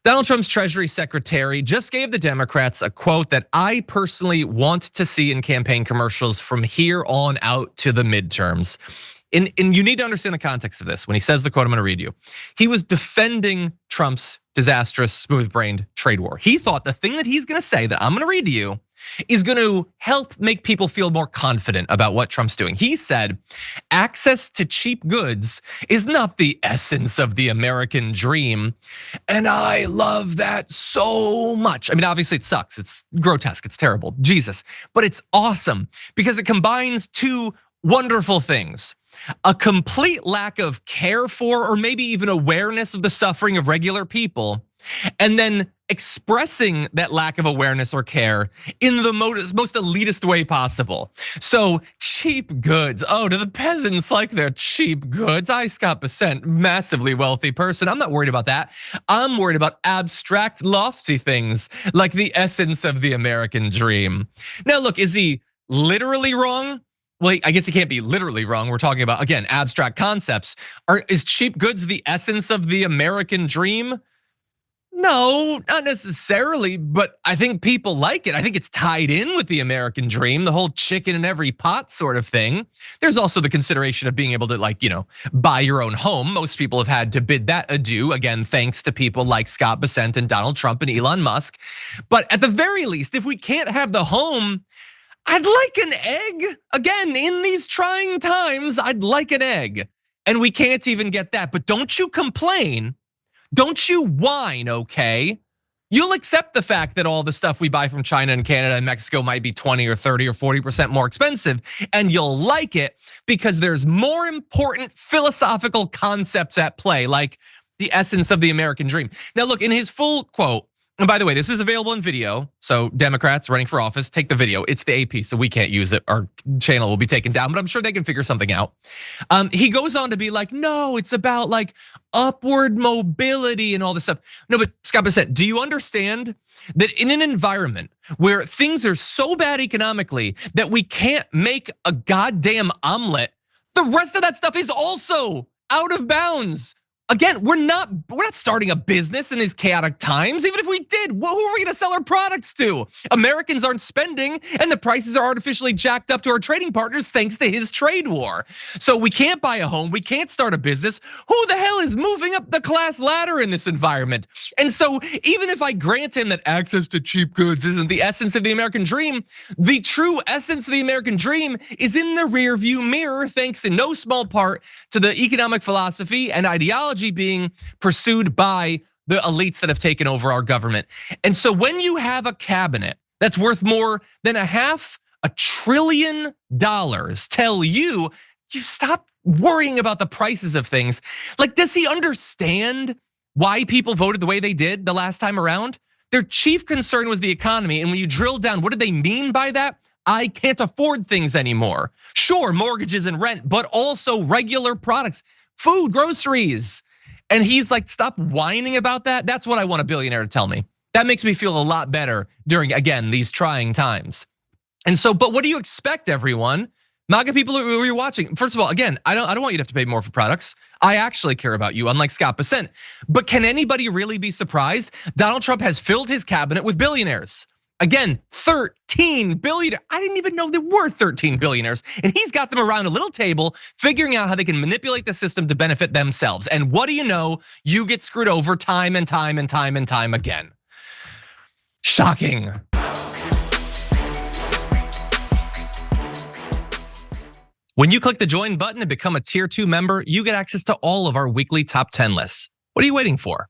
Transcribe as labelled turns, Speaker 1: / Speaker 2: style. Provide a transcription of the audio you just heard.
Speaker 1: Donald Trump's Treasury Secretary just gave the Democrats a quote that I personally want to see in campaign commercials from here on out to the midterms. And you need to understand the context of this. When he says the quote, I'm gonna read you. He was defending Trump's disastrous, smooth-brained trade war. He thought the thing that he's gonna say that I'm gonna read to you is gonna help make people feel more confident about what Trump's doing. He said, access to cheap goods is not the essence of the American dream. And I love that so much. I mean, obviously it sucks, it's grotesque, it's terrible, Jesus. But it's awesome because it combines two wonderful things. A complete lack of care for, or maybe even awareness of the suffering of regular people, and then expressing that lack of awareness or care in the most elitist way possible. So cheap goods, oh, do the peasants like their cheap goods? I, Scott Bessent, massively wealthy person, I'm not worried about that. I'm worried about abstract, lofty things like the essence of the American dream. Now look, is he literally wrong? Well, I guess he can't be literally wrong. We're talking about, again, abstract concepts. Is cheap goods the essence of the American dream? No, not necessarily, but I think people like it. I think it's tied in with the American dream, the whole chicken in every pot sort of thing. There's also the consideration of being able to buy your own home. Most people have had to bid that adieu, again, thanks to people like Scott Bessent and Donald Trump and Elon Musk. But at the very least, if we can't have the home, I'd like an egg. Again, in these trying times, I'd like an egg. And we can't even get that. But don't you complain. Don't you whine, okay? You'll accept the fact that all the stuff we buy from China and Canada and Mexico might be 20 or 30 or 40% more expensive. And you'll like it because there's more important philosophical concepts at play, like the essence of the American dream. Now look, in his full quote, and by the way, this is available in video. So Democrats running for office, take the video. It's the AP, so we can't use it. Our channel will be taken down, but I'm sure they can figure something out. He goes on to be like, no, it's about like upward mobility and all this stuff. No, but Scott Bessent, do you understand that in an environment where things are so bad economically that we can't make a goddamn omelet, the rest of that stuff is also out of bounds? Again, we're not starting a business in these chaotic times. Even if we did, who are we gonna sell our products to? Americans aren't spending and the prices are artificially jacked up to our trading partners thanks to his trade war. So we can't buy a home, we can't start a business. Who the hell is moving up the class ladder in this environment? And so even if I grant him that access to cheap goods isn't the essence of the American dream, the true essence of the American dream is in the rearview mirror, thanks in no small part to the economic philosophy and ideology being pursued by the elites that have taken over our government. And so when you have a cabinet that's worth more than $500 billion tell you stop worrying about the prices of things. Like, does he understand why people voted the way they did the last time around? Their chief concern was the economy. And when you drill down, what did they mean by that? I can't afford things anymore. Sure, mortgages and rent, but also regular products, food, groceries. And he's like, stop whining about that. That's what I want a billionaire to tell me. That makes me feel a lot better during, again, these trying times. And so, but what do you expect, everyone? MAGA people who are watching, first of all, again, I don't want you to have to pay more for products. I actually care about you, unlike Scott Bessent. But can anybody really be surprised? Donald Trump has filled his cabinet with billionaires. Again, 13 billion. I didn't even know there were 13 billionaires. And he's got them around a little table figuring out how they can manipulate the system to benefit themselves. And what do you know? You get screwed over time and time and time and time again. Shocking. When you click the join button and become a tier 2 member, you get access to all of our weekly top 10 lists. What are you waiting for?